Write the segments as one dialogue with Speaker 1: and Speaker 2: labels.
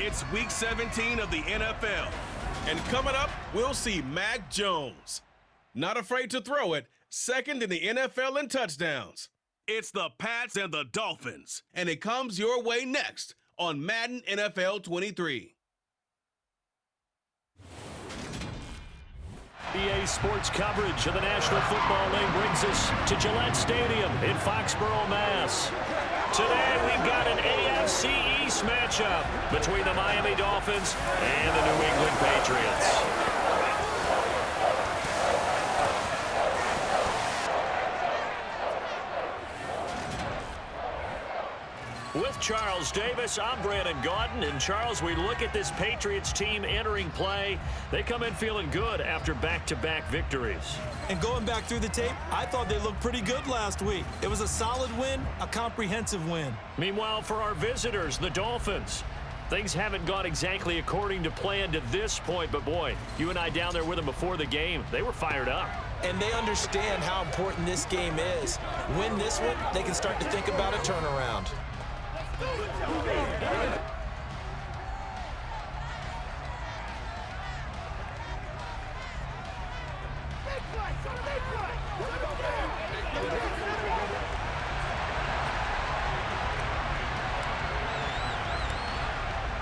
Speaker 1: It's Week 17 of the NFL. And coming up, we'll see Mac Jones. Not afraid to throw it, second in the NFL in touchdowns. It's the Pats and the Dolphins, and it comes your way next on Madden NFL 23.
Speaker 2: EA Sports coverage of the National Football League brings us to Gillette Stadium in Foxborough, Mass. Today we've got an AFC East matchup between the Miami Dolphins and the New England Patriots. With Charles Davis, I'm Brandon Gaudin. And Charles, we look at this Patriots team entering play. They come in feeling good after back-to-back victories.
Speaker 3: And going back through the tape, I thought they looked pretty good last week. It was a solid win, a comprehensive win.
Speaker 2: Meanwhile, for our visitors, the Dolphins, things haven't gone exactly according to plan to this point. But, boy, you and I down there with them before the game, they were fired up.
Speaker 3: And they understand how important this game is. Win this one, they can start to think about a turnaround.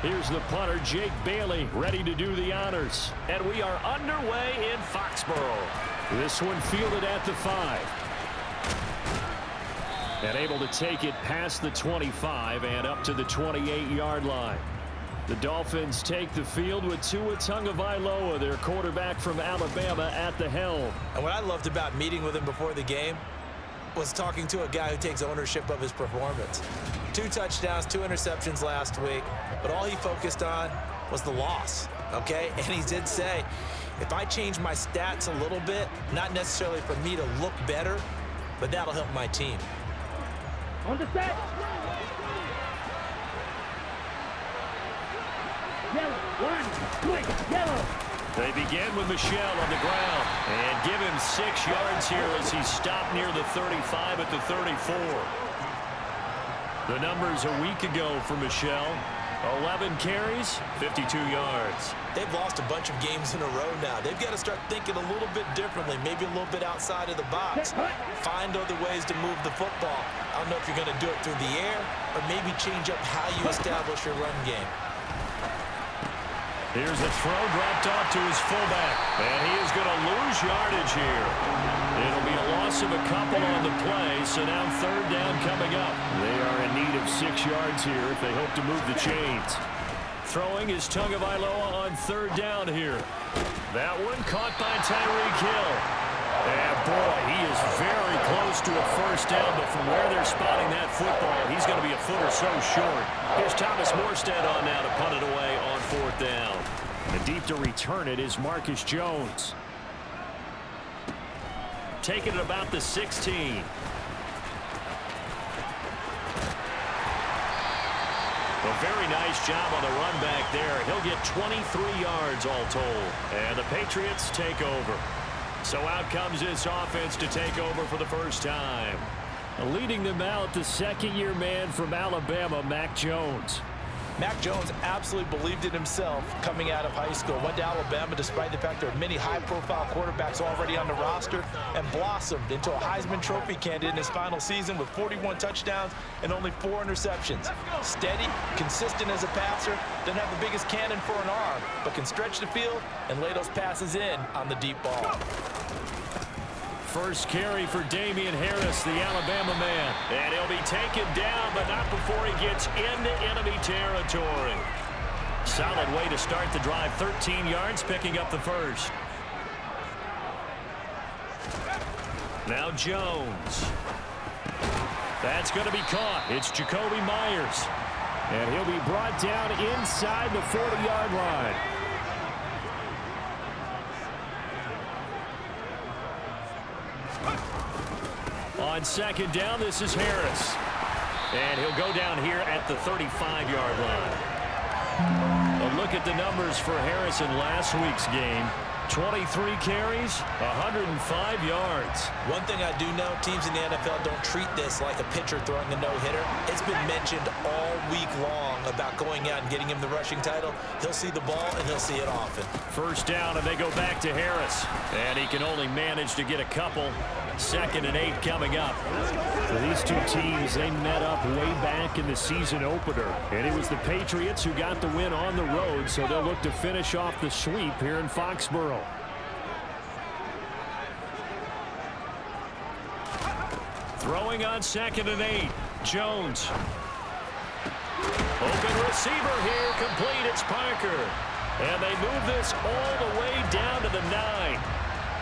Speaker 2: Here's the punter, Jake Bailey, ready to do the honors. And we are underway in Foxborough. This one fielded at the 5. And able to take it past the 25 and up to the 28-yard line. The Dolphins take the field with Tua Tagovailoa, their quarterback from Alabama, at the helm.
Speaker 3: And what I loved about meeting with him before the game was talking to a guy who takes ownership of his performance. 2 touchdowns, 2 interceptions last week, but all he focused on was the loss, okay? And he did say, if I change my stats a little bit, not necessarily for me to look better, but that'll help my team.
Speaker 4: On the set. Yellow. 1, quick, yellow.
Speaker 2: They begin with Michel on the ground and give him 6 yards here as he stopped near the 35 at the 34. The numbers a week ago for Michel: 11 carries, 52 yards.
Speaker 3: They've lost a bunch of games in a row now. They've got to start thinking a little bit differently, maybe a little bit outside of the box. Find other ways to move the football. I don't know if you're going to do it through the air or maybe change up how you establish your run game.
Speaker 2: Here's a throw dropped off to his fullback, and he is going to lose yardage here. It'll be a loss of a couple on the play, so now 3rd down coming up. They are in need of 6 yards here if they hope to move the chains. Throwing is Tagovailoa on 3rd down here. That one caught by Tyreek Hill. And boy, he is very close to a 1st down, but from where they're spotting that football, he's going to be a foot or so short. Here's Thomas Morstead on now to punt it away on 4th down. And deep to return it is Marcus Jones. Taking it about the 16. A very nice job on the run back there. He'll get 23 yards all told. And the Patriots take over. So out comes this offense to take over for the first time. Leading them out, the 2nd-year man from Alabama, Mac Jones.
Speaker 3: Mac Jones absolutely believed in himself coming out of high school. Went to Alabama despite the fact there are many high-profile quarterbacks already on the roster, and blossomed into a Heisman Trophy candidate in his final season with 41 touchdowns and only 4 interceptions. Steady, consistent as a passer, doesn't have the biggest cannon for an arm, but can stretch the field and lay those passes in on the deep ball.
Speaker 2: First carry for Damian Harris, the Alabama man. And he'll be taken down, but not before he gets into enemy territory. Solid way to start the drive. 13 yards, picking up the 1st. Now Jones. That's going to be caught. It's Jacoby Myers. And he'll be brought down inside the 40-yard line. On 2nd down, this is Harris. And he'll go down here at the 35-yard line. A look at the numbers for Harris in last week's game. 23 carries, 105 yards.
Speaker 3: One thing I do know, teams in the NFL don't treat this like a pitcher throwing a no-hitter. It's been mentioned all week long about going out and getting him the rushing title. He'll see the ball, and he'll see it often.
Speaker 2: First down, and they go back to Harris. And he can only manage to get a couple. 2nd and 8 coming up. For these two teams, they met up way back in the season opener. And it was the Patriots who got the win on the road, so they'll look to finish off the sweep here in Foxborough. Throwing on 2nd and 8. Jones. Open receiver here, complete. It's Parker. And they move this all the way down to the 9.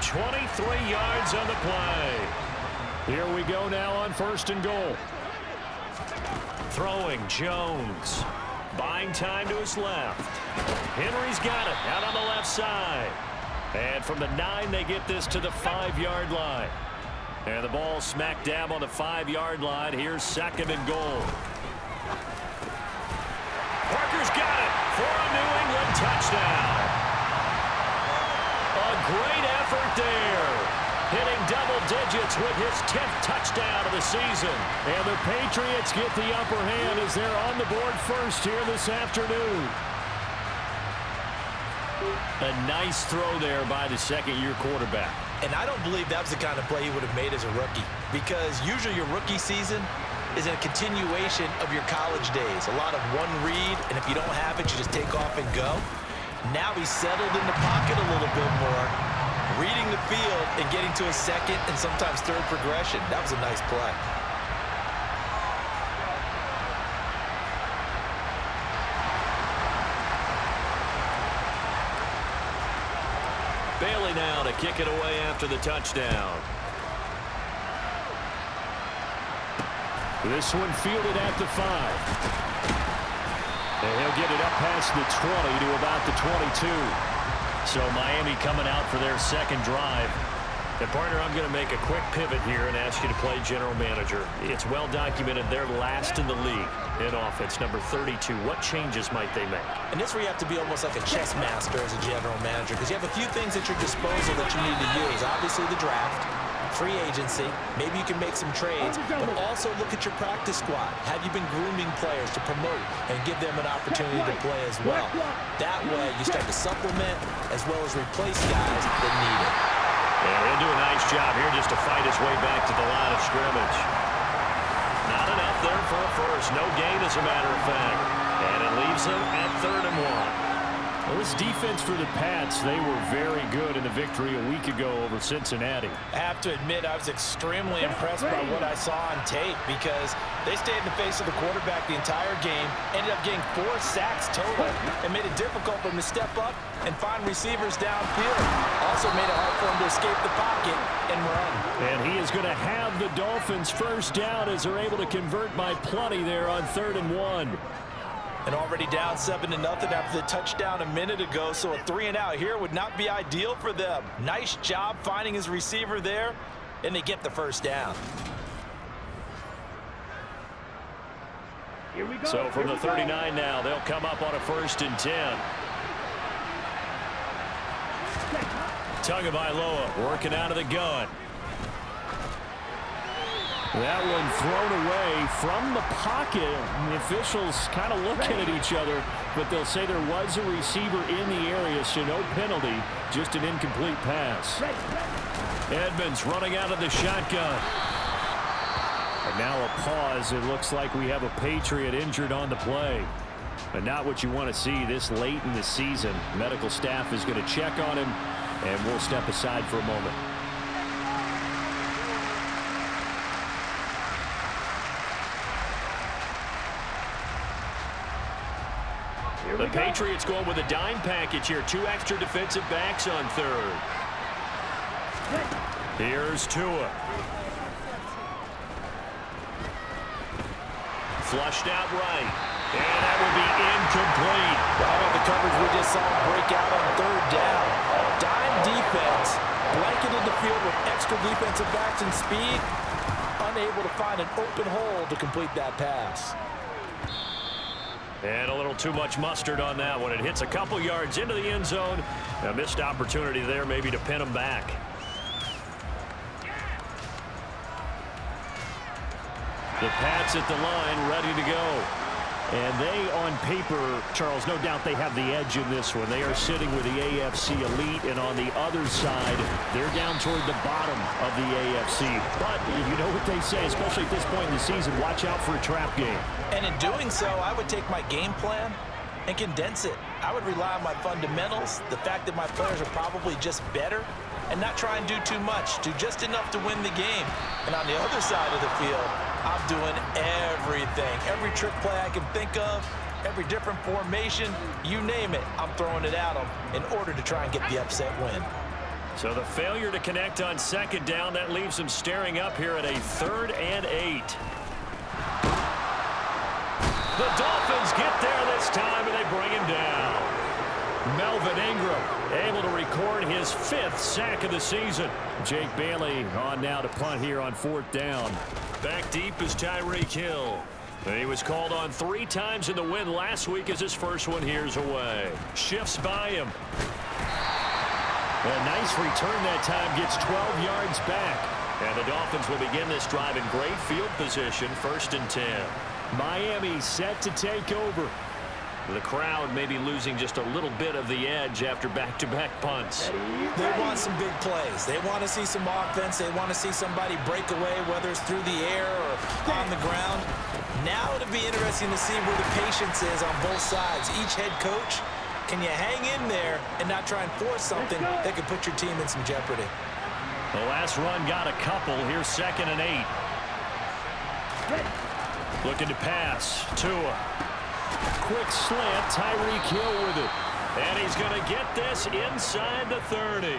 Speaker 2: 23 yards on the play. Here we go now on 1st and goal. Throwing Jones. Buying time to his left. Henry's got it out on the left side. And from the 9, they get this to the 5-yard line. And the ball smack dab on the 5-yard line. Here's 2nd and goal. Parker's got it for a New England touchdown. A great effort there. Hitting double digits with his 10th touchdown of the season. And the Patriots get the upper hand as they're on the board first here this afternoon. A nice throw there by the second-year quarterback.
Speaker 3: And I don't believe that was the kind of play he would have made as a rookie, because usually your rookie season is a continuation of your college days. A lot of one read, and if you don't have it, you just take off and go. Now he's settled in the pocket a little bit more, reading the field and getting to a second and sometimes third progression. That was a nice play.
Speaker 2: Bailey now to kick it away after the touchdown. This one fielded at the 5. And he'll get it up past the 20 to about the 22. So Miami coming out for their second drive. And partner, I'm going to make a quick pivot here and ask you to play general manager. It's well documented they're last in the league in offense, number 32. What changes might they make?
Speaker 3: And this is where you have to be almost like a chess master as a general manager, because you have a few things at your disposal that you need to use. Obviously the draft, free agency, maybe you can make some trades, but also look at your practice squad. Have you been grooming players to promote and give them an opportunity to play as well? That way you start to supplement as well as replace guys that need it.
Speaker 2: And he'll do a nice job here just to fight his way back to the line of scrimmage. Not enough there for a first. No gain, as a matter of fact. And it leaves him at 3rd and 1. Well, this defense for the Pats, they were very good in the victory a week ago over Cincinnati.
Speaker 3: I have to admit, I was extremely impressed by what I saw on tape, because they stayed in the face of the quarterback the entire game, ended up getting 4 sacks total, and made it difficult for him to step up and find receivers downfield. Also made it hard for him to escape the pocket and run.
Speaker 2: And he is going to have the Dolphins first down as they're able to convert by plenty there on 3rd and 1.
Speaker 3: And already down 7-0 after the touchdown a minute ago, so a 3-and-out here would not be ideal for them. Nice job finding his receiver there, and they get the first down.
Speaker 4: Here we go.
Speaker 2: So from the 39 now, they'll come up on a 1st and 10. Tagovailoa working out of the gun. That one thrown away from the pocket. And the officials kind of looking at each other, but they'll say there was a receiver in the area, so no penalty, just an incomplete pass. Edmonds running out of the shotgun. And now a pause. It looks like we have a Patriot injured on the play. But not what you want to see this late in the season. Medical staff is going to check on him, and we'll step aside for a moment. The Patriots going with a dime package here. 2 extra defensive backs on 3rd. Here's Tua. Flushed out right. And that will be incomplete.
Speaker 3: How about the coverage we just saw break out on 3rd down? Dime defense, blanketed the field with extra defensive backs and speed, unable to find an open hole to complete that pass.
Speaker 2: And a little too much mustard on that one. It hits a couple yards into the end zone. A missed opportunity there maybe to pin them back. The Pats at the line, ready to go. And they, on paper, Charles, no doubt they have the edge in this one. They are sitting with the AFC elite, and on the other side, they're down toward the bottom of the AFC. But you know what they say, especially at this point in the season, watch out for a trap game.
Speaker 3: And in doing so, I would take my game plan and condense it. I would rely on my fundamentals, the fact that my players are probably just better, and not try and do too much, do just enough to win the game. And on the other side of the field, I'm doing everything. Every trick play I can think of, every different formation, you name it, I'm throwing it at them in order to try and get the upset win.
Speaker 2: So the failure to connect on second down, that leaves them staring up here at a 3rd and 8. The Dolphins get there this time, and they bring him down. Melvin Ingram able to record his 5th sack of the season. Jake Bailey on now to punt here on 4th down. Back deep is Tyreek Hill. He was called on 3 times in the win last week as his first one here's away. Shifts by him. A nice return that time, gets 12 yards back. And the Dolphins will begin this drive in great field position, 1st and 10. Miami set to take over. The crowd may be losing just a little bit of the edge after back-to-back punts.
Speaker 3: They want some big plays. They want to see some offense. They want to see somebody break away, whether it's through the air or on the ground. Now it'll be interesting to see where the patience is on both sides. Each head coach, can you hang in there and not try and force something that could put your team in some jeopardy?
Speaker 2: The last run got a couple. Here's 2nd and 8. Looking to pass. Tua. Quick slant, Tyreek Hill with it. And he's going to get this inside the 30.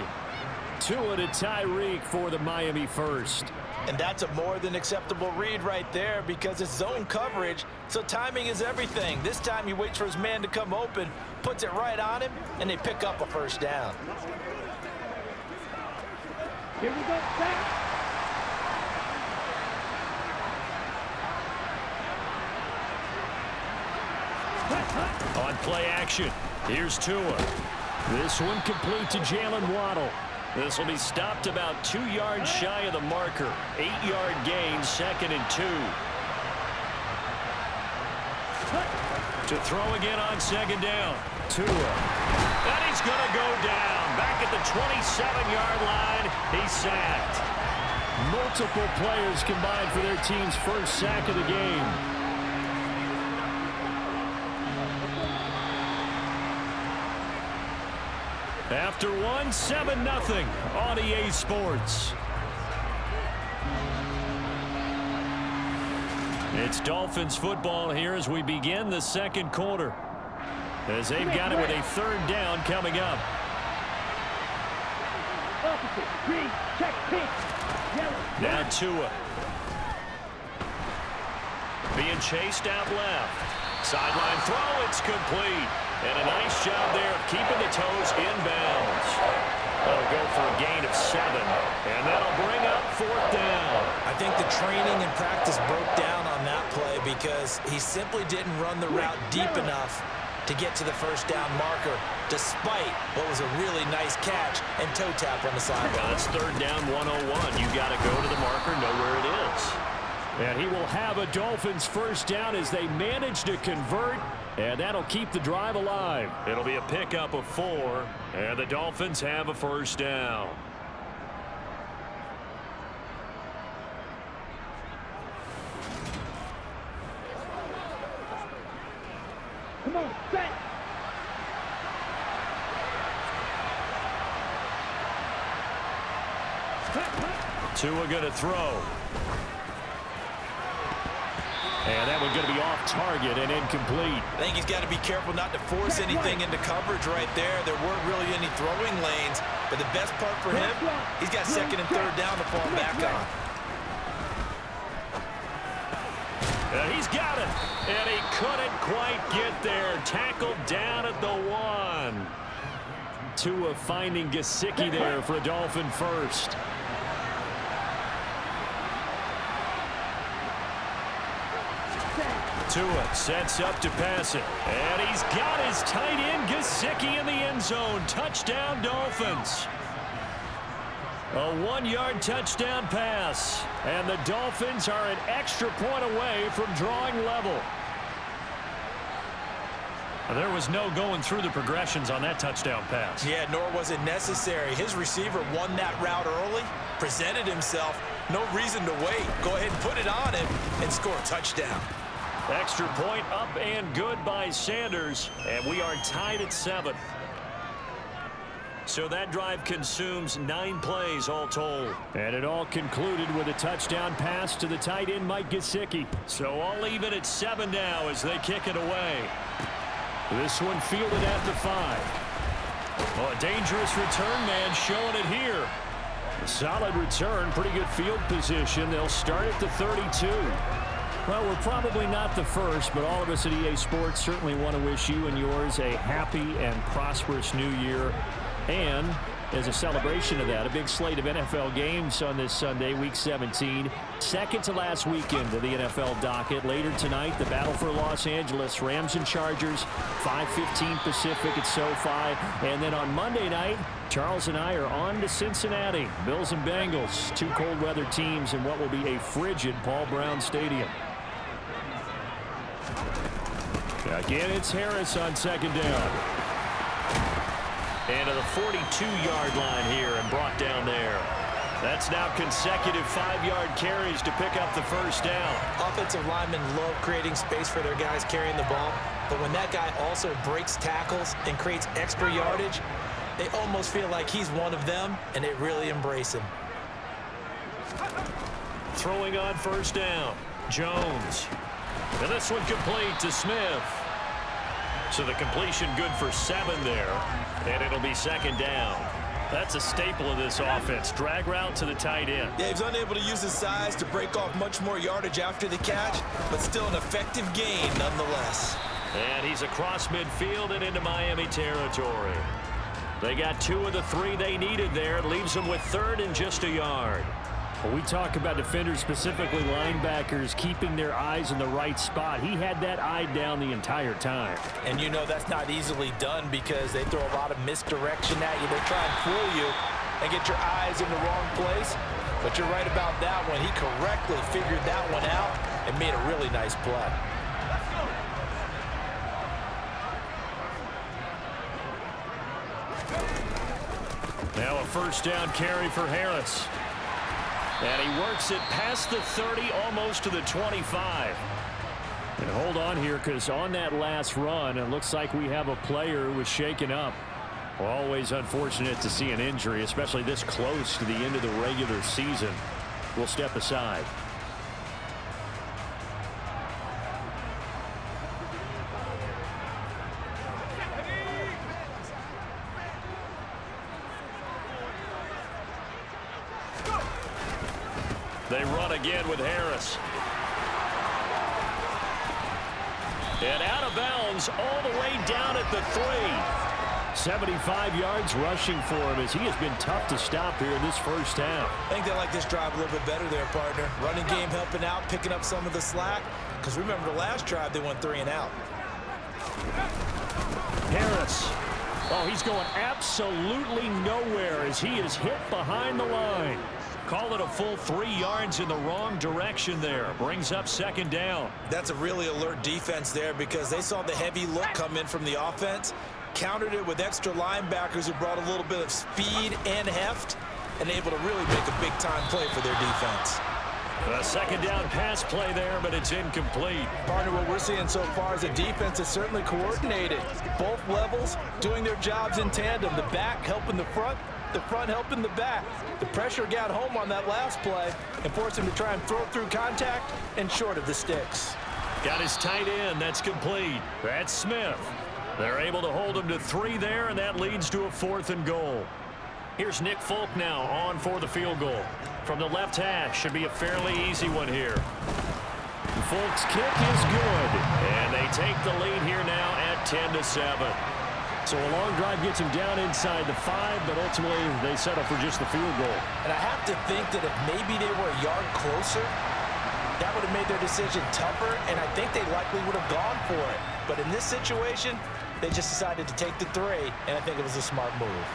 Speaker 2: Tua to Tyreek for the Miami first.
Speaker 3: And that's a more than acceptable read right there because it's zone coverage, so timing is everything. This time he waits for his man to come open, puts it right on him, and they pick up a 1st down.
Speaker 4: Here we go, back.
Speaker 2: On play action, here's Tua. This one complete to Jalen Waddle. This will be stopped about 2 yards shy of the marker. 8-yard gain, 2nd and 2. To throw again on 2nd down. Tua. And he's going to go down. Back at the 27-yard line, he's sacked. Multiple players combined for their team's first sack of the game. After one, 7-0 on EA Sports. It's Dolphins football here as we begin the 2nd quarter. As they've got it with a 3rd down coming up.
Speaker 4: Opposite, green, check, pink, yellow.
Speaker 2: Now Tua. Being chased out left. Sideline throw, it's complete. And a nice job there of keeping the toes inbounds. That'll go for a gain of 7. And that'll bring up 4th down.
Speaker 3: I think the training and practice broke down on that play because he simply didn't run the route deep enough to get to the 1st down marker, despite what was a really nice catch and toe tap on the sideline.
Speaker 2: Well, it's 3rd down 101. You got to go to the marker, know where it is. And he will have a Dolphins 1st down as they manage to convert. And that'll keep the drive alive. It'll be a pickup of 4. And the Dolphins have a 1st down.
Speaker 4: Come on, set.
Speaker 2: Tua going to throw. And that one's going to be off target and incomplete.
Speaker 3: I think he's got to be careful not to force anything into coverage right there. There weren't really any throwing lanes, but the best part for him, he's got 2nd and 3rd down to fall back on.
Speaker 2: And he's got it. And he couldn't quite get there. Tackled down at the 1. Tua finding Gesicki there for a Dolphin first. Tua sets up to pass it. And he's got his tight end, Gesicki, in the end zone. Touchdown, Dolphins. A 1-yard touchdown pass. And the Dolphins are an extra point away from drawing level. There was no going through the progressions on that touchdown pass.
Speaker 3: Yeah, nor was it necessary. His receiver won that route early, presented himself. No reason to wait. Go ahead and put it on him and score a touchdown.
Speaker 2: Extra point up and good by Sanders. And we are tied at 7. So that drive consumes 9 plays all told. And it all concluded with a touchdown pass to the tight end, Mike Gesicki. So all even at 7 now as they kick it away. This one fielded at the 5. Well, a dangerous return man showing it here. A solid return, pretty good field position. They'll start at the 32. Well, we're probably not the first, but all of us at EA Sports certainly want to wish you and yours a happy and prosperous new year. And as a celebration of that, a big slate of NFL games on this Sunday, Week 17. Second to last weekend of the NFL docket. Later tonight, the battle for Los Angeles, Rams and Chargers, 5:15 Pacific at SoFi. And then on Monday night, Charles and I are on to Cincinnati. Bills and Bengals, 2 cold weather teams in what will be a frigid Paul Brown Stadium. Again, it's Harris on second down. And to the 42-yard line here and brought down there. That's now consecutive 5-yard carries to pick up the first down.
Speaker 3: Offensive linemen love creating space for their guys carrying the ball, but when that guy also breaks tackles and creates extra yardage, they almost feel like he's one of them, and they really embrace him.
Speaker 2: Throwing on first down, Jones. And this one complete to Smith. So the completion good for 7 there, and it'll be second down. That's a staple of this offense. Drag route to the tight end.
Speaker 3: Yeah, he's unable to use his size to break off much more yardage after the catch, but still an effective gain nonetheless.
Speaker 2: And he's across midfield and into Miami territory. They got 2 of the 3 they needed there. It leaves them with 3rd and just a yard. When we talk about defenders, specifically linebackers, keeping their eyes in the right spot, he had that eye down the entire time.
Speaker 3: And you know that's not easily done because they throw a lot of misdirection at you. They try and fool you and get your eyes in the wrong place. But you're right about that one. He correctly figured that one out and made a really nice play.
Speaker 2: Now a first down carry for Harris. And he works it past the 30, almost to the 25. And hold on here, because on that last run, it looks like we have a player who was shaken up. Well, always unfortunate to see an injury, especially this close to the end of the regular season. We'll step aside. They run again with Harris. And out of bounds all the way down at the 3. 75 yards rushing for him as he has been tough to stop here in this first half.
Speaker 3: I think they like this drive a little bit better there, partner. Running game helping out, picking up some of the slack. Because remember the last drive, they went 3 and out.
Speaker 2: Harris. Oh, he's going absolutely nowhere as he is hit behind the line. Call it a full 3 yards in the wrong direction there. Brings up second down.
Speaker 3: That's a really alert defense there because they saw the heavy look come in from the offense, countered it with extra linebackers who brought a little bit of speed and heft, and able to really make a big-time play for their defense.
Speaker 2: A second down pass play there, but it's incomplete.
Speaker 3: Partner, what we're seeing so far is a defense that's certainly coordinated. Both levels doing their jobs in tandem. The back helping the front helping the back. The pressure got home on that last play and forced him to try and throw through contact and short of the sticks.
Speaker 2: Got his tight end. That's complete. That's Smith. They're able to hold him to 3 there, and that leads to a 4th and goal. Here's Nick Folk now on for the field goal. From the left hash, should be a fairly easy one here. Folk's kick is good, and they take the lead here now at 10-7. So a long drive gets him down inside the 5, but ultimately they settle for just the field goal.
Speaker 3: And I have to think that if maybe they were a yard closer, that would have made their decision tougher, and I think they likely would have gone for it. But in this situation, they just decided to take the 3, and I think it was a smart move.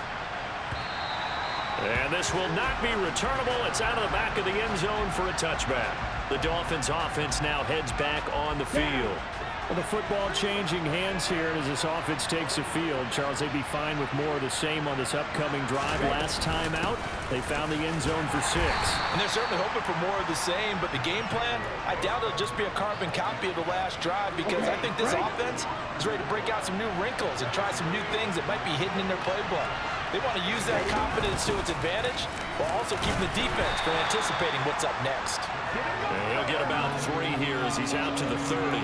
Speaker 2: And this will not be returnable. It's out of the back of the end zone for a touchback. The Dolphins offense now heads back on the field. Well, the football changing hands here as this offense takes the field. Charles, they'd be fine with more of the same on this upcoming drive. Last time out, they found the end zone for 6.
Speaker 3: And they're certainly hoping for more of the same, but the game plan, I doubt it'll just be a carbon copy of the last drive, because I think this offense is ready to break out some new wrinkles and try some new things that might be hidden in their playbook. They want to use that confidence to its advantage while also keeping the defense from anticipating what's up next.
Speaker 2: And he'll get about 3 here as he's out to the 30.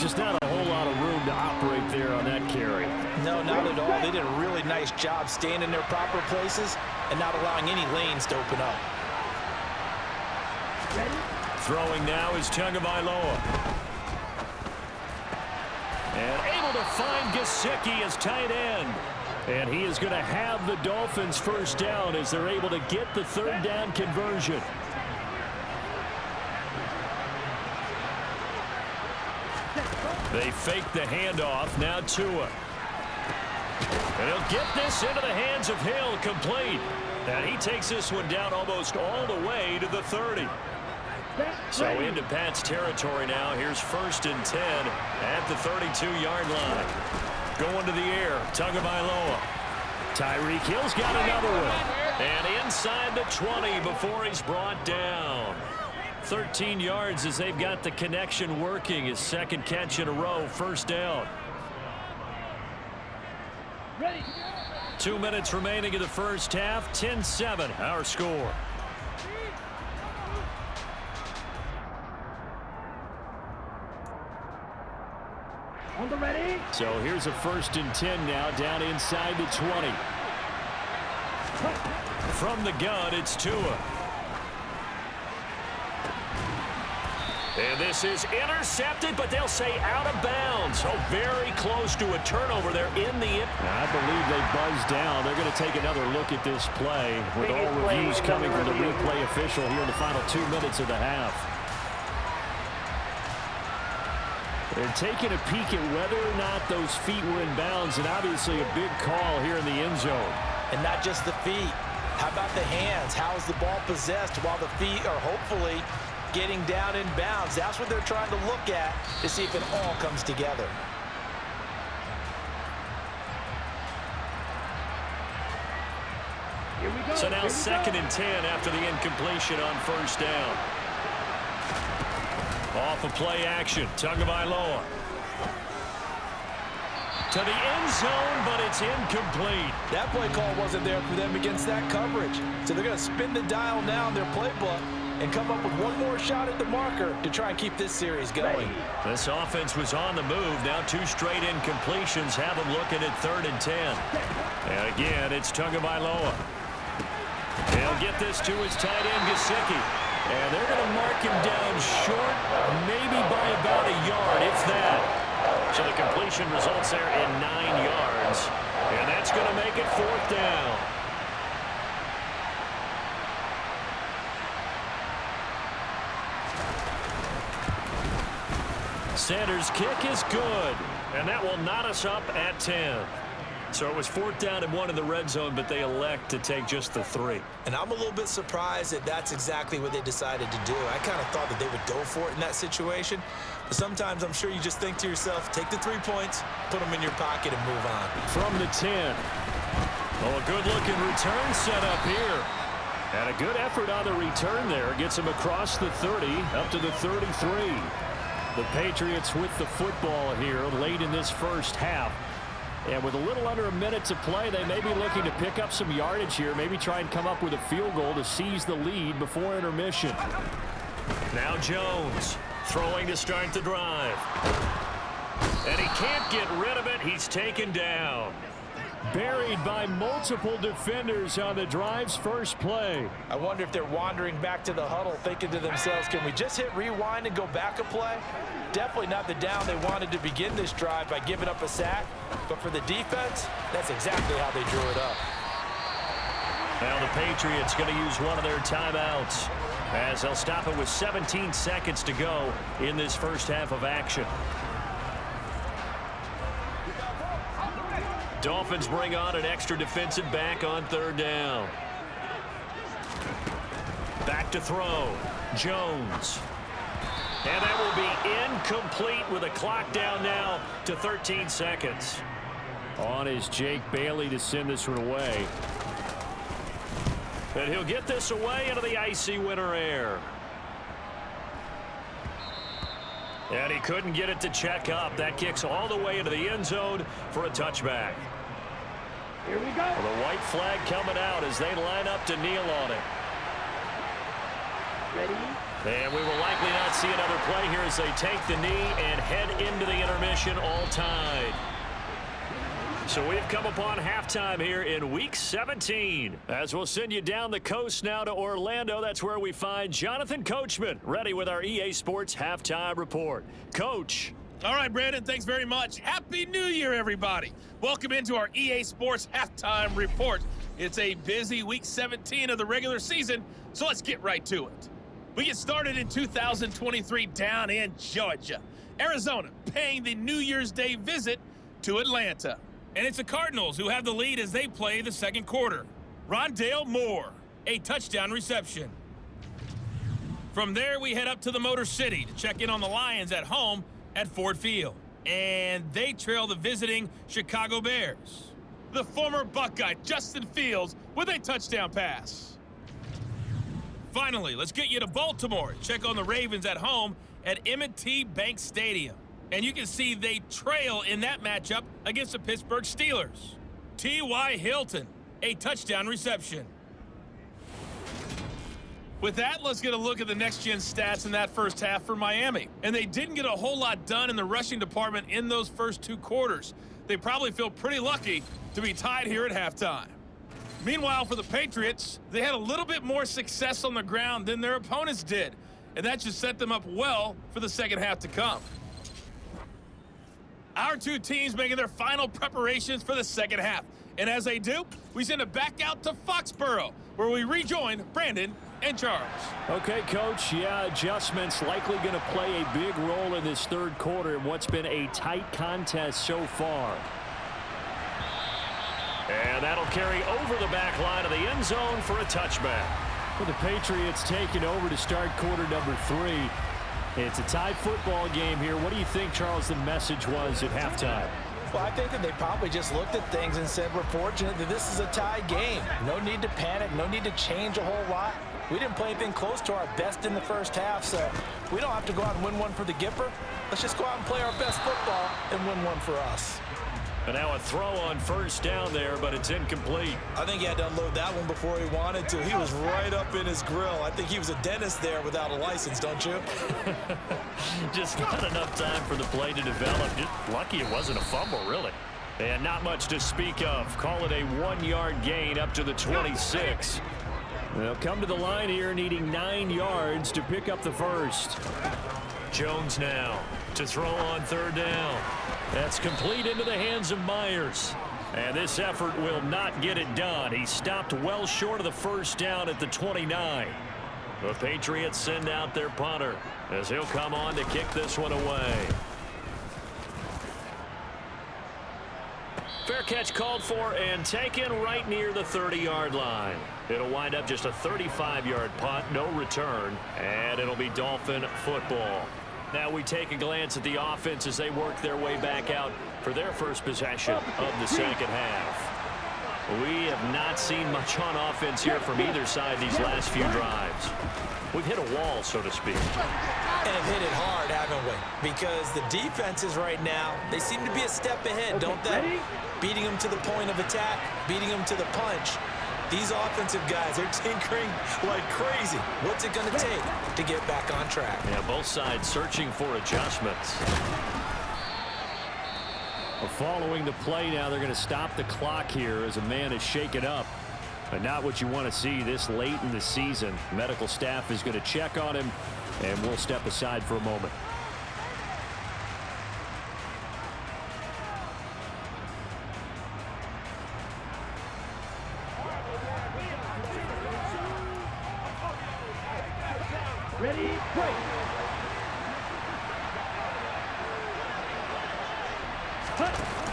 Speaker 2: Just not a whole lot of room to operate there on that carry.
Speaker 3: No, not at all. They did a really nice job staying in their proper places and not allowing any lanes to open up.
Speaker 2: Throwing now is Tagovailoa. And able to find Gesicki as tight end. And he is going to have the Dolphins first down as they're able to get the 3rd down conversion. They fake the handoff. Now Tua. And he'll get this into the hands of Hill, complete. And he takes this one down almost all the way to the 30. So into Pat's territory now. Here's 1st and 10 at the 32-yard line. Going to the air, Tagovailoa. Tyreek Hill's got another one. And inside the 20 before he's brought down. 13 yards as they've got the connection working. His 2nd catch in a row, 1st down. 2 minutes remaining in the first half, 10-7 our score. So here's a 1st and 10 now, down inside the 20. From the gun, it's Tua. And this is intercepted, but they'll say out of bounds. Oh, very close to a turnover there in the... I believe they buzzed down. They're going to take another look at this play with all reviews coming from the replay official here in the final 2 minutes of the half. They're taking a peek at whether or not those feet were in bounds, and obviously a big call here in the end zone.
Speaker 3: And not just the feet. How about the hands? How is the ball possessed while the feet are hopefully getting down in bounds? That's what they're trying to look at to see if it all comes together.
Speaker 2: So now 2nd and 10 after the incompletion on 1st down. Off of play action, Tagovailoa. To the end zone, but it's incomplete.
Speaker 3: That play call wasn't there for them against that coverage. So they're going to spin the dial now in their playbook and come up with one more shot at the marker to try and keep this series going.
Speaker 2: This offense was on the move. Now 2 straight incompletions have them looking at 3rd and 10. And again, it's Tagovailoa. He'll get this to his tight end, Gesicki. And they're going to mark him down short, maybe by about a yard, if that. So the completion results there in 9 yards. And that's going to make it 4th down. Sanders' kick is good. And that will knot us up at 10. So it was 4th down and 1 in the red zone, but they elect to take just the 3.
Speaker 3: And I'm a little bit surprised that that's exactly what they decided to do. I kind of thought that they would go for it in that situation. But sometimes I'm sure you just think to yourself, take the 3 points, put them in your pocket, and move on.
Speaker 2: From the 10. Oh, a good-looking return set up here. And a good effort on the return there. Gets him across the 30, up to the 33. The Patriots with the football here late in this first half. And with a little under a minute to play, they may be looking to pick up some yardage here, maybe try and come up with a field goal to seize the lead before intermission. Now Jones throwing to start the drive. And he can't get rid of it. He's taken down. Buried by multiple defenders on the drive's first play.
Speaker 3: I wonder if they're wandering back to the huddle thinking to themselves, can we just hit rewind and go back a play? Definitely not the down they wanted to begin this drive by giving up a sack. But for the defense, that's exactly how they drew it up.
Speaker 2: Now the Patriots going to use one of their timeouts. as they'll stop it with 17 seconds to go in this first half of action. Dolphins bring on an extra defensive back on third down. Back to throw. Jones. And that will be incomplete with a clock down now to 13 seconds. On is Jake Bailey to send this one away. And he'll get this away into the icy winter air. And he couldn't get it to check up. That kicks all the way into the end zone for a touchback.
Speaker 4: Here we go.
Speaker 2: Well, the white flag coming out as they line up to kneel on it.
Speaker 4: Ready?
Speaker 2: And we will likely not see another play here as they take the knee and head into the intermission, all tied. So we've come upon halftime here in Week 17. As we'll send you down the coast now to Orlando, that's where we find Jonathan Coachman, ready with our EA Sports Halftime Report. Coach.
Speaker 5: All right, Brandon, thanks very much. Happy New Year, everybody. Welcome into our EA Sports Halftime Report. It's a busy Week 17 of the regular season, so let's get right to it. We get started in 2023 down in Georgia. Arizona paying the New Year's Day visit to Atlanta. And it's the Cardinals who have the lead as they play the second quarter. Rondale Moore, a touchdown reception. From there, we head up to the Motor City to check in on the Lions at home at Ford Field. And they trail the visiting Chicago Bears. The former Buckeye, Justin Fields, with a touchdown pass. Finally, let's get you to Baltimore. Check on the Ravens at home at M&T Bank Stadium. And you can see they trail in that matchup against the Pittsburgh Steelers. T.Y. Hilton, a touchdown reception. With that, let's get a look at the next-gen stats in that first half for Miami. And they didn't get a whole lot done in the rushing department in those first two quarters. They probably feel pretty lucky to be tied here at halftime. Meanwhile, for the Patriots, they had a little bit more success on the ground than their opponents did. And that just set them up well for the second half to come. Our two teams making their final preparations for the second half. And as they do, we send it back out to Foxborough, where we rejoin Brandon and Charles.
Speaker 2: Okay, Coach. Yeah, adjustments likely going to play a big role in this third quarter in what's been a tight contest so far. And that'll carry over the back line of the end zone for a touchback. With the Patriots taking over to start quarter number 3. It's a tie football game here. What do you think, Charles, the message was at halftime?
Speaker 3: Well, I think that they probably just looked at things and said, we're fortunate that this is a tie game. No need to panic, no need to change a whole lot. We didn't play anything close to our best in the first half, so we don't have to go out and win one for the Gipper. Let's just go out and play our best football and win one for us.
Speaker 2: And now a throw on first down there, but it's incomplete.
Speaker 3: I think he had to unload that one before he wanted to. He was right up in his grill. I think he was a dentist there without a license, don't you?
Speaker 2: Just not enough time for the play to develop. Just lucky it wasn't a fumble, really. And not much to speak of. Call it a 1-yard gain up to the 26. They'll come to the line here needing 9 yards to pick up the first. Jones now to throw on third down. That's complete into the hands of Myers. And this effort will not get it done. He stopped well short of the first down at the 29. The Patriots send out their punter as he'll come on to kick this one away. Fair catch called for and taken right near the 30-yard line. It'll wind up just a 35-yard punt, no return, and it'll be Dolphin football. Now we take a glance at the offense as they work their way back out for their first possession of the second half. We have not seen much on offense here from either side these last few drives. We've hit a wall, so to speak.
Speaker 3: And have hit it hard, haven't we? Because the defenses right now, they seem to be a step ahead, don't they?
Speaker 4: Ready?
Speaker 3: Beating them to the point of attack, beating them to the punch. These offensive guys are tinkering like crazy. What's it going to take to get back on track?
Speaker 2: Yeah, both sides searching for adjustments. Following the play now, they're going to stop the clock here as a man is shaken up. And not what you want to see this late in the season. Medical staff is going to check on him, and we'll step aside for a moment.
Speaker 4: Ready, break.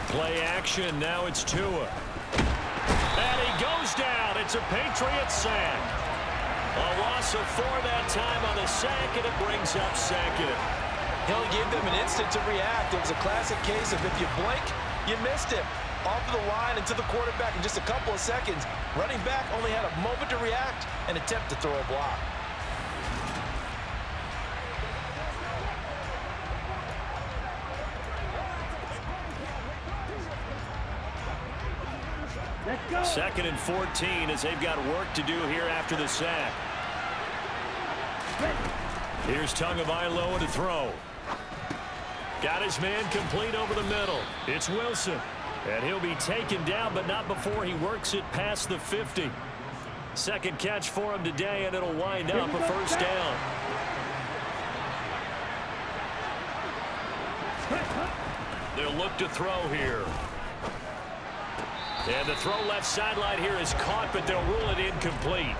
Speaker 2: Play action, now it's Tua. And he goes down. It's a Patriots sack. A loss of 4 that time on the sack, and it brings up second.
Speaker 3: He only gave them an instant to react. It was a classic case of if you blink, you missed him. Off of the line and to the quarterback in just a couple of seconds. Running back only had a moment to react and attempt to throw a block.
Speaker 4: Let's go.
Speaker 2: 2nd and 14 as they've got work to do here after the sack. Here's Tagovailoa to throw. Got his man complete over the middle. It's Wilson. And he'll be taken down, but not before he works it past the 50. Second catch for him today, and it'll wind up a first down. They'll look to throw here. And the throw left sideline here is caught, but they'll rule it incomplete.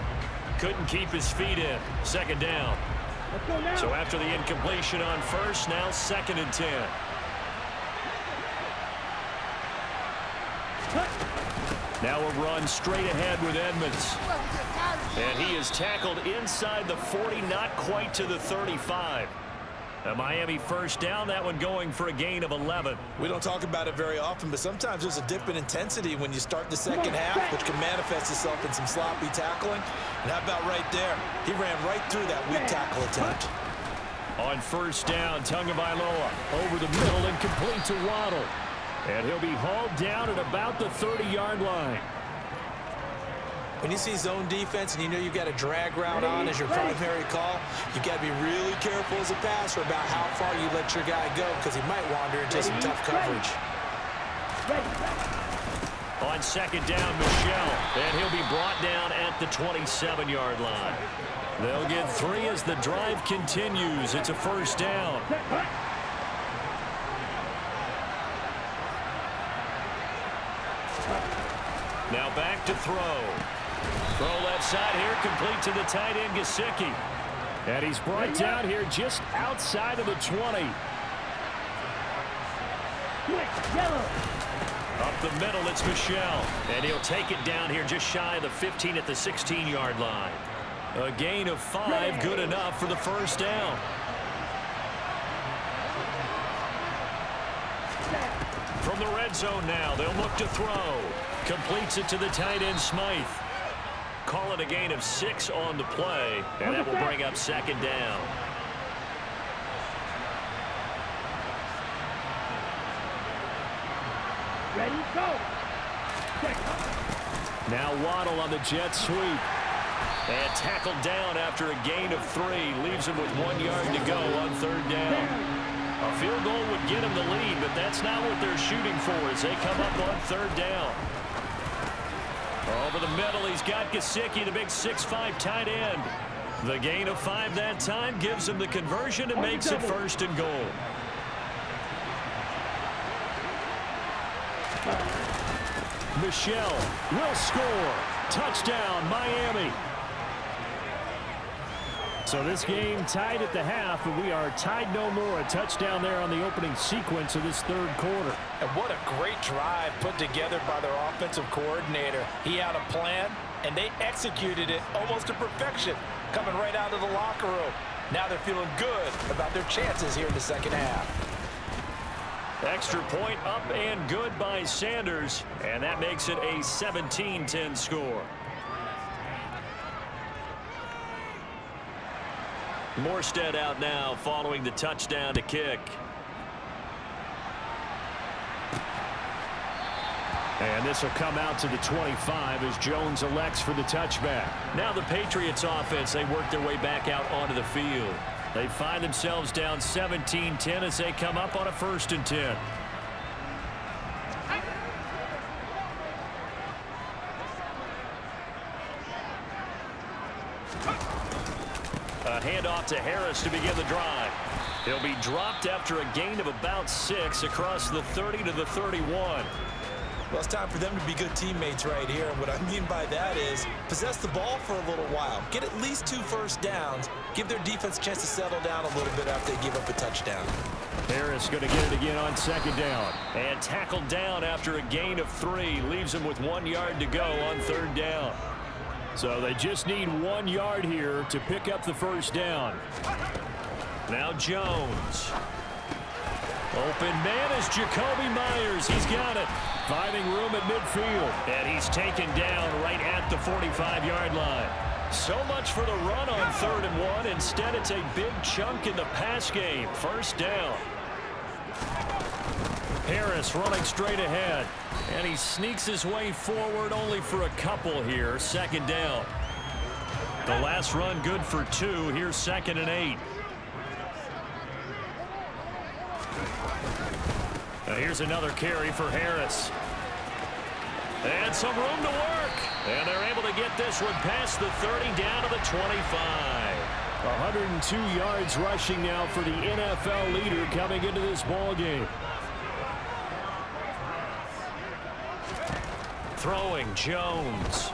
Speaker 2: Couldn't keep his feet in. Second down. So after the incompletion on first, now 2nd and 10. Now a run straight ahead with Edmonds. And he is tackled inside the 40, not quite to the 35. A Miami first down, that one going for a gain of 11.
Speaker 3: We don't talk about it very often, but sometimes there's a dip in intensity when you start the second half, which can manifest itself in some sloppy tackling. And how about right there? He ran right through that weak tackle attempt.
Speaker 2: On first down, Tagovailoa over the middle and complete to Waddle. And he'll be hauled down at about the 30-yard line.
Speaker 3: When you see zone defense and you know you've got a drag route on as your primary call, you've got to be really careful as a passer about how far you let your guy go because he might wander into some tough coverage.
Speaker 2: On second down, Michel, and he'll be brought down at the 27-yard line. They'll get 3 as the drive continues. It's a first down. Now back to throw. Throw left side here, complete to the tight end, Gesicki. And he's brought down here just outside of the 20. Up the middle, it's Michel. And he'll take it down here just shy of the 15 at the 16-yard line. A gain of 5, good enough for the first down. From the red zone now, they'll look to throw. Completes it to the tight end, Smythe. Call it a gain of 6 on the play, and that will bring up second down.
Speaker 4: Ready, go.
Speaker 2: Now Waddle on the jet sweep. And tackled down after a gain of 3. Leaves him with 1 yard to go on third down. A field goal would get him the lead, but that's not what they're shooting for as they come up on third down. Over the middle, he's got Gesicki, the big 6'5" tight end. The gain of 5 that time gives him the conversion and makes it first and goal. Michel will score. Touchdown, Miami. So this game tied at the half, but we are tied no more. A touchdown there on the opening sequence of this third quarter.
Speaker 3: And what a great drive put together by their offensive coordinator. He had a plan, and they executed it almost to perfection, coming right out of the locker room. Now they're feeling good about their chances here in the second half.
Speaker 2: Extra point up and good by Sanders, and that makes it a 17-10 score. Morstead out now following the touchdown to kick. And this will come out to the 25 as Jones elects for the touchback. Now the Patriots offense, they work their way back out onto the field. They find themselves down 17-10 as they come up on a 1st and 10. A handoff to Harris to begin the drive. He'll be dropped after a gain of about 6 across the 30 to the 31.
Speaker 3: Well, it's time for them to be good teammates right here. And what I mean by that is possess the ball for a little while. Get at least 2 first downs. Give their defense a chance to settle down a little bit after they give up a touchdown.
Speaker 2: Harris going to get it again on 2nd down. And tackled down after a gain of 3. Leaves him with 1 yard to go on 3rd down. So they just need 1 yard here to pick up the first down. Now Jones. Open man is Jacoby Myers. He's got it. Finding room at midfield. And he's taken down right at the 45-yard line. So much for the run on 3rd and 1. Instead, it's a big chunk in the pass game. First down. Harris running straight ahead. And he sneaks his way forward only for a couple here. 2nd down. The last run good for 2. Here's 2nd and 8. Here's another carry for Harris. And some room to work. And they're able to get this one past the 30 down to the 25. 102 yards rushing now for the NFL leader coming into this ball game. Throwing Jones.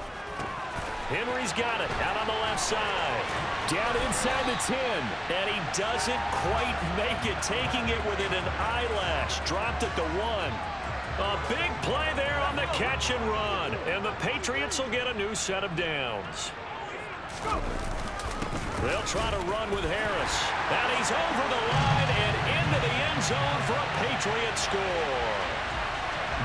Speaker 2: Henry's got it out on the left side. Down inside the 10. And he doesn't quite make it, taking it within an eyelash. Dropped at the 1. A big play there on the catch and run. And the Patriots will get a new set of downs. They'll try to run with Harris. And he's over the line and into the end zone for a Patriot score.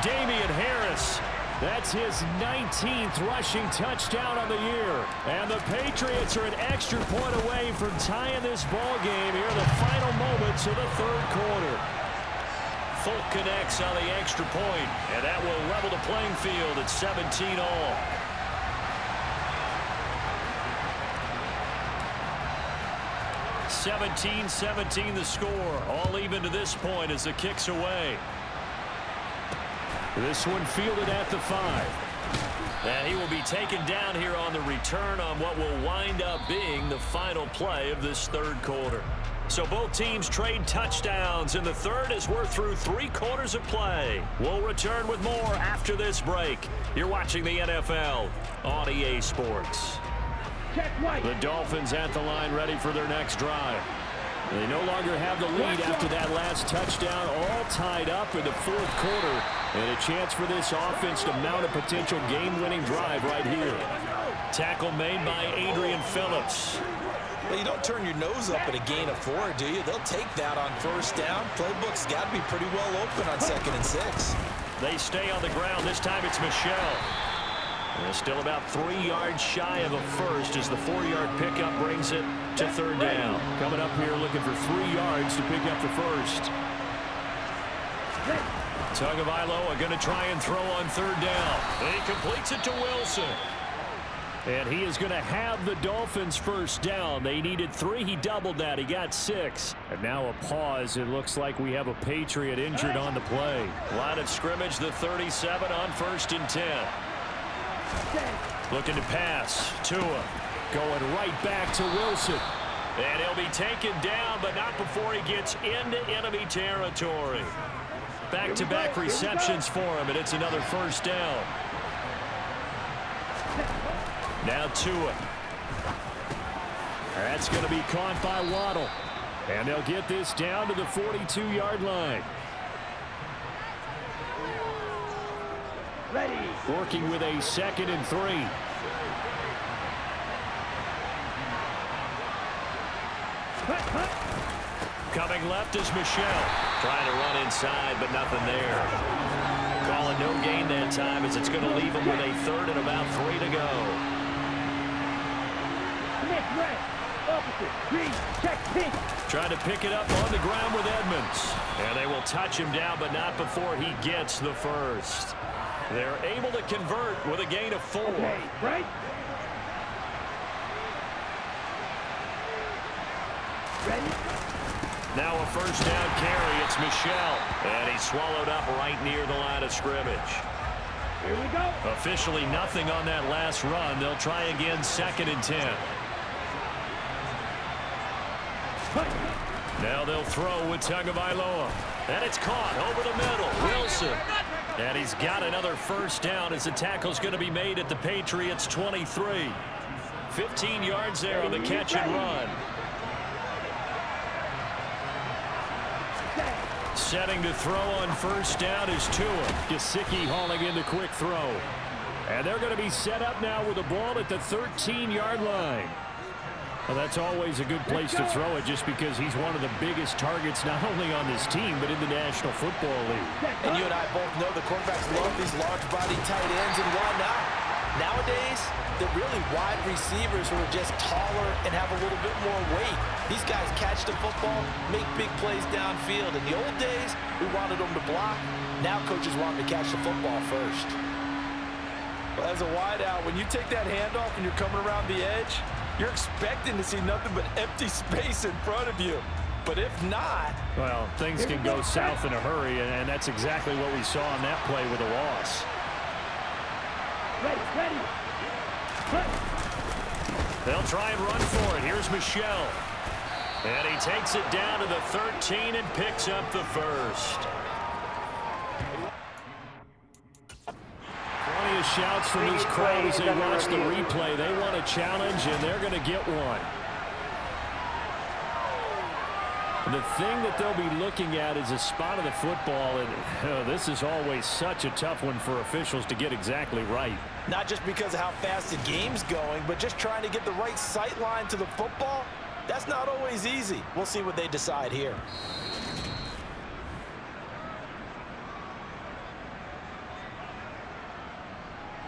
Speaker 2: Damian Harris. That's his 19th rushing touchdown on the year. And the Patriots are an extra point away from tying this ball game here in the final moments of the 3rd quarter. Folk connects on the extra point, and that will level the playing field at 17 all. (17-17) the score. All even to this point as the kick's away. This one fielded at the 5. And he will be taken down here on the return on what will wind up being the final play of this 3rd quarter. So both teams trade touchdowns in the 3rd as we're through 3 quarters of play. We'll return with more after this break. You're watching the NFL on EA Sports. The Dolphins at the line ready for their next drive. They no longer have the lead after that last touchdown, all tied up in the 4th quarter. And a chance for this offense to mount a potential game-winning drive right here. Tackle made by Adrian Phillips.
Speaker 3: Well, you don't turn your nose up at a gain of 4, do you? They'll take that on 1st down. Playbook's got to be pretty well open on 2nd and 6.
Speaker 2: They stay on the ground. This time it's Michel. And still about 3 yards shy of a first as the 4-yard pickup brings it to 3rd down. Coming up here looking for 3 yards to pick up the first. Tagovailoa going to try and throw on 3rd down. And he completes it to Wilson. And he is going to have the Dolphins first down. They needed 3. He doubled that. He got 6. And now a pause. It looks like we have a Patriot injured on the play. Line of scrimmage, the 37 on 1st and 10. Looking to pass. Tua going right back to Wilson. And he'll be taken down, but not before he gets into enemy territory. Back-to-back receptions for him, and it's another first down. Now Tua. That's going to be caught by Waddle. And they'll get this down to the 42-yard line.
Speaker 4: Ready.
Speaker 2: Working with a 2nd and 3. Coming left is Michel. Trying to run inside, but nothing there. Calling no gain that time as it's going to leave him with a 3rd and about 3 to go.
Speaker 4: Next right. Opposite. Green. Check pink.
Speaker 2: Trying to pick it up on the ground with Edmonds. And they will touch him down, but not before he gets the first. They're able to convert with a gain of 4.
Speaker 4: Okay, right. Ready.
Speaker 2: Now a first down carry. It's Michel. And he's swallowed up right near the line of scrimmage.
Speaker 4: Here we go.
Speaker 2: Officially nothing on that last run. They'll try again 2nd and 10. Now they'll throw with Tagovailoa. And it's caught over the middle. Wilson. And he's got another first down as the tackle's going to be made at the Patriots 23. 15 yards there on the catch and run. Setting to throw on first down is Tua. Gesicki hauling in the quick throw. And they're going to be set up now with the ball at the 13-yard line. Well, that's always a good place to throw it just because he's one of the biggest targets not only on this team but in the National Football League.
Speaker 3: And you and I both know the quarterbacks love these large-body tight ends, and why not? Nowadays, they're really wide receivers who are just taller and have a little bit more weight. These guys catch the football, make big plays downfield. In the old days, we wanted them to block. Now coaches want them to catch the football first. Well, as a wideout, when you take that handoff and you're coming around the edge, you're expecting to see nothing but empty space in front of you. But if not...
Speaker 2: Well, things can go south in a hurry, and that's exactly what we saw on that play with a loss.
Speaker 4: Ready.
Speaker 2: They'll try and run for it. Here's Michel. And he takes it down to the 13 and picks up the first. Plenty of shouts from this crowd as they watch the replay. They want a challenge, and they're going to get one. The thing that they'll be looking at is a spot of the football, and this is always such a tough one for officials to get exactly right.
Speaker 3: Not just because of how fast the game's going, but just trying to get the right sight line to the football. That's not always easy. We'll see what they decide here.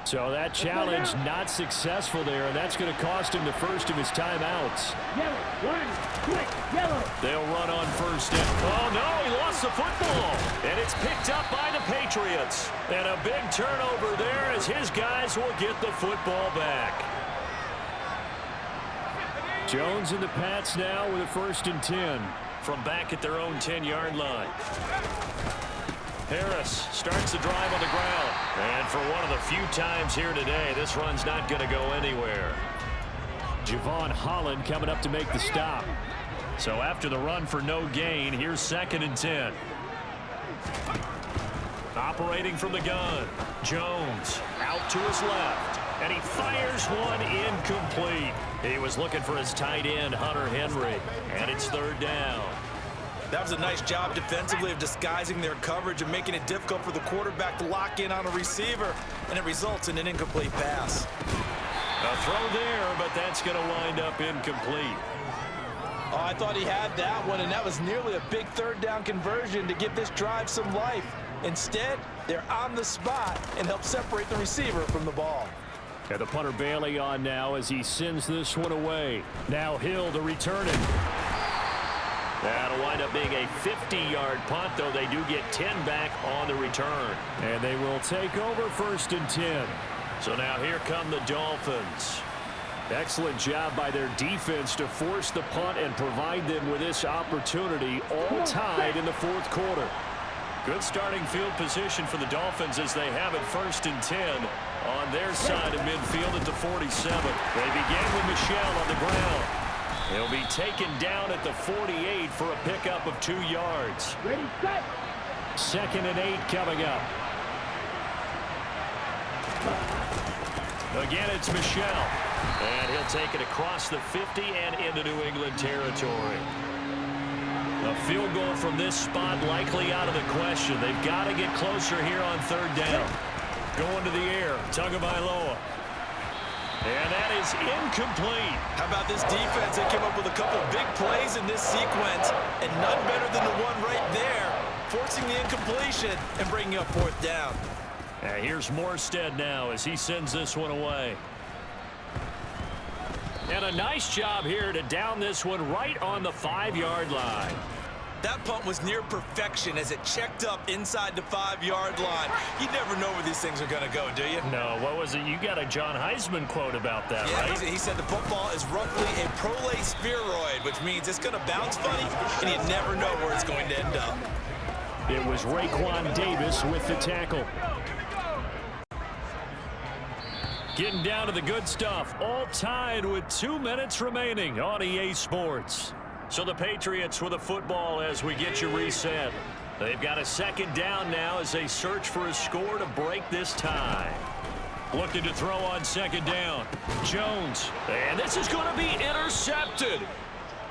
Speaker 2: So that challenge not successful there, and that's going to cost him the first of his timeouts.
Speaker 4: Yellow, one, quick, yellow.
Speaker 2: They'll run on first down. Oh, no, he lost the football. And it's picked up by the Patriots. And a big turnover there as his guys will get the football back. Jones and the Pats now with a 1st and 10 from back at their own 10-yard line. Harris starts the drive on the ground. And for one of the few times here today, this run's not going to go anywhere. Javon Holland coming up to make the stop. So after the run for no gain, here's 2nd and 10. Operating from the gun. Jones out to his left. And he fires one incomplete. He was looking for his tight end, Hunter Henry. And it's 3rd down.
Speaker 3: That was a nice job defensively of disguising their coverage and making it difficult for the quarterback to lock in on a receiver, and it results in an incomplete pass.
Speaker 2: A throw there, but that's going to wind up incomplete.
Speaker 3: Oh, I thought he had that one, and that was nearly a big 3rd down conversion to give this drive some life. Instead, they're on the spot and help separate the receiver from the ball.
Speaker 2: And the punter Bailey on now as he sends this one away. Now Hill to return it. That'll wind up being a 50-yard punt, though they do get 10 back on the return. And they will take over 1st and 10. So now here come the Dolphins. Excellent job by their defense to force the punt and provide them with this opportunity, all tied in the 4th quarter. Good starting field position for the Dolphins as they have it 1st and 10 on their side of midfield at the 47. They begin with Michel on the ground. He'll be taken down at the 48 for a pickup of 2 yards.
Speaker 4: Ready, set.
Speaker 2: 2nd and 8 coming up. Again, it's Michel. And he'll take it across the 50 and into New England territory. A field goal from this spot likely out of the question. They've got to get closer here on 3rd down. Going to the air, Tagovailoa. And that is incomplete.
Speaker 3: How about this defense? They came up with a couple big plays in this sequence, and none better than the one right there, forcing the incompletion and bringing up 4th down.
Speaker 2: And here's Morstead now as he sends this one away. And a nice job here to down this one right on the 5-yard line.
Speaker 3: That punt was near perfection as it checked up inside the 5-yard line. You never know where these things are going to go, do you?
Speaker 2: No, what was it? You got a John Heisman quote about that, right?
Speaker 3: He said the football is roughly a prolate spheroid, which means it's going to bounce funny, and you never know where it's going to end up.
Speaker 2: It was Raekwon Davis with the tackle. Getting down to the good stuff, all tied with 2 minutes remaining on EA Sports. So the Patriots with a football as we get you reset. They've got a second down now as they search for a score to break this tie. Looking to throw on second down. Jones. And this is going to be intercepted.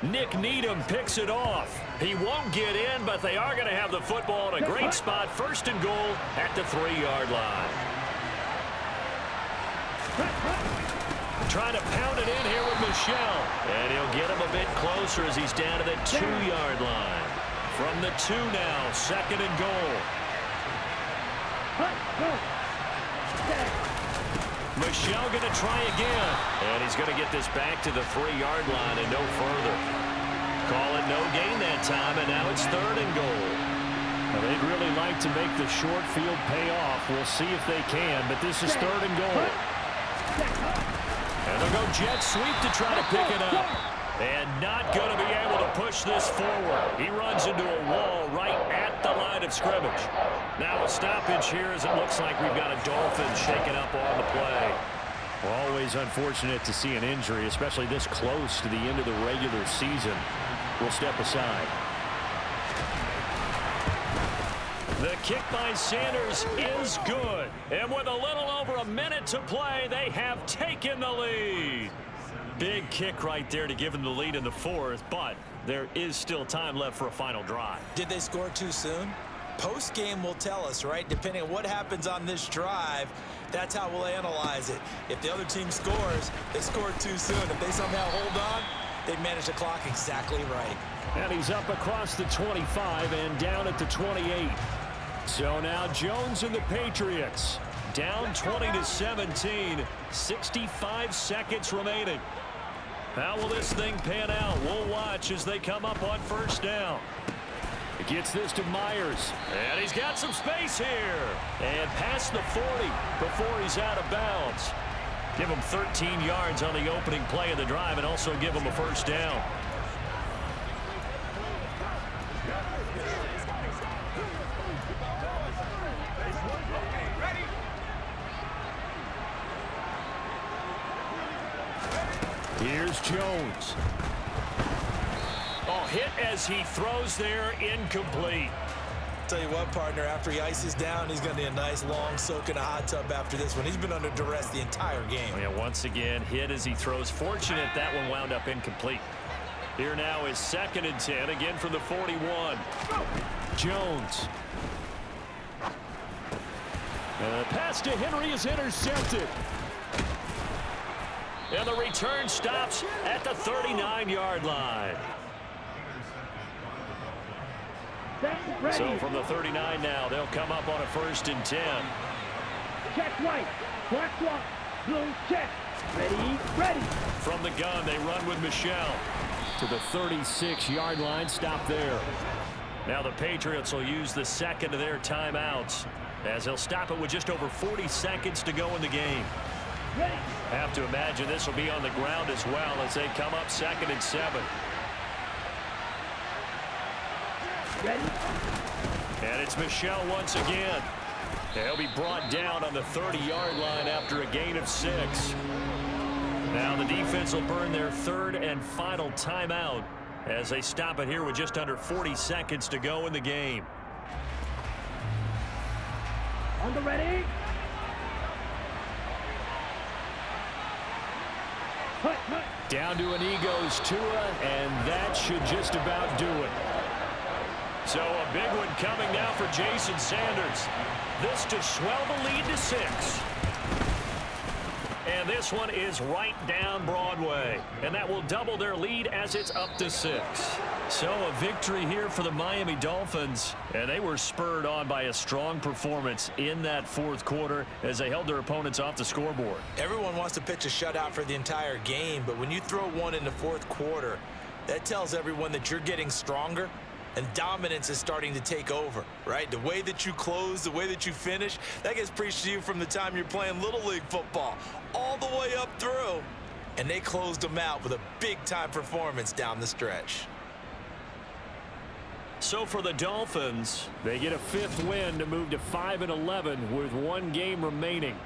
Speaker 2: Nick Needham picks it off. He won't get in, but they are going to have the football in a great spot. First and goal at the 3-yard line. Trying to pound it in here with Michelle. And he'll get him a bit closer as he's down to the 2-yard line. From the 2 now, second and goal. Michelle going to try again. And he's going to get this back to the 3-yard line and no further. Call it no gain that time, and now it's third and goal.
Speaker 6: Well, they'd really like to make the short field pay off. We'll see if they can, but this is third and goal.
Speaker 2: And they'll go jet sweep to try to pick it up. And not going to be able to push this forward. He runs into a wall right at the line of scrimmage. Now a stoppage here as it looks like we've got a Dolphin shaken up on the play.
Speaker 6: Well, always unfortunate to see an injury, especially this close to the end of the regular season. We'll step aside.
Speaker 2: The kick by Sanders is good. And with a little over a minute to play, they have taken the lead. Big kick right there to give them the lead in the fourth, but there is still time left for a final drive.
Speaker 3: Did they score too soon? Post-game will tell us, right? Depending on what happens on this drive, that's how we'll analyze it. If the other team scores, they scored too soon. If they somehow hold on, they manage the clock exactly right.
Speaker 6: And he's up across the 25 and down at the 28.
Speaker 2: So now Jones and the Patriots down 20-17, 65 seconds remaining. How will this thing pan out? We'll watch as they come up on first down.
Speaker 6: It gets this to Myers.
Speaker 2: And he's got some space here. And past the 40 before he's out of bounds. Give him 13 yards on the opening play of the drive and also give him a first down.
Speaker 6: Here's Jones.
Speaker 2: Oh, hit as he throws there, incomplete.
Speaker 3: Tell you what, partner, after he ices down, he's going to need a nice long soak in a hot tub after this one. He's been under duress the entire game.
Speaker 2: Yeah, once again, hit as he throws. Fortunate that one wound up incomplete. Here now is second and 10, again from the 41.
Speaker 6: Jones. And the pass to Henry is intercepted.
Speaker 2: And the return stops at the 39-yard line. So from the 39 now, they'll come up on a first and 10.
Speaker 4: Check right. Black block. Blue check. Ready, ready.
Speaker 2: From the gun, they run with Michelle.
Speaker 6: To the 36-yard line, stop there.
Speaker 2: Now the Patriots will use the second of their timeouts as they'll stop it with just over 40 seconds to go in the game.
Speaker 4: Ready.
Speaker 2: Have to imagine this will be on the ground as well as they come up second and 7.
Speaker 4: Ready.
Speaker 2: And it's Michelle once again. They'll be brought down on the 30-yard line after a gain of 6. Now the defense will burn their third and final timeout as they stop it here with just under 40 seconds to go in the game.
Speaker 4: On the ready. Hut, hut.
Speaker 6: Down to an goes Tua, and that should just about do it.
Speaker 2: So a big one coming now for Jason Sanders. This to swell the lead to 6. And this one is right down Broadway. And that will double their lead as it's up to 6. So a victory here for the Miami Dolphins. And they were spurred on by a strong performance in that fourth quarter as they held their opponents off the scoreboard.
Speaker 3: Everyone wants to pitch a shutout for the entire game, but when you throw one in the fourth quarter, that tells everyone that you're getting stronger and dominance is starting to take over, right? The way that you close, the way that you finish, that gets preached to you from the time you're playing Little League football all the way up through. And they closed them out with a big-time performance down the stretch.
Speaker 2: So for the Dolphins,
Speaker 6: They get a 5th win to move to 5-11 with one game remaining.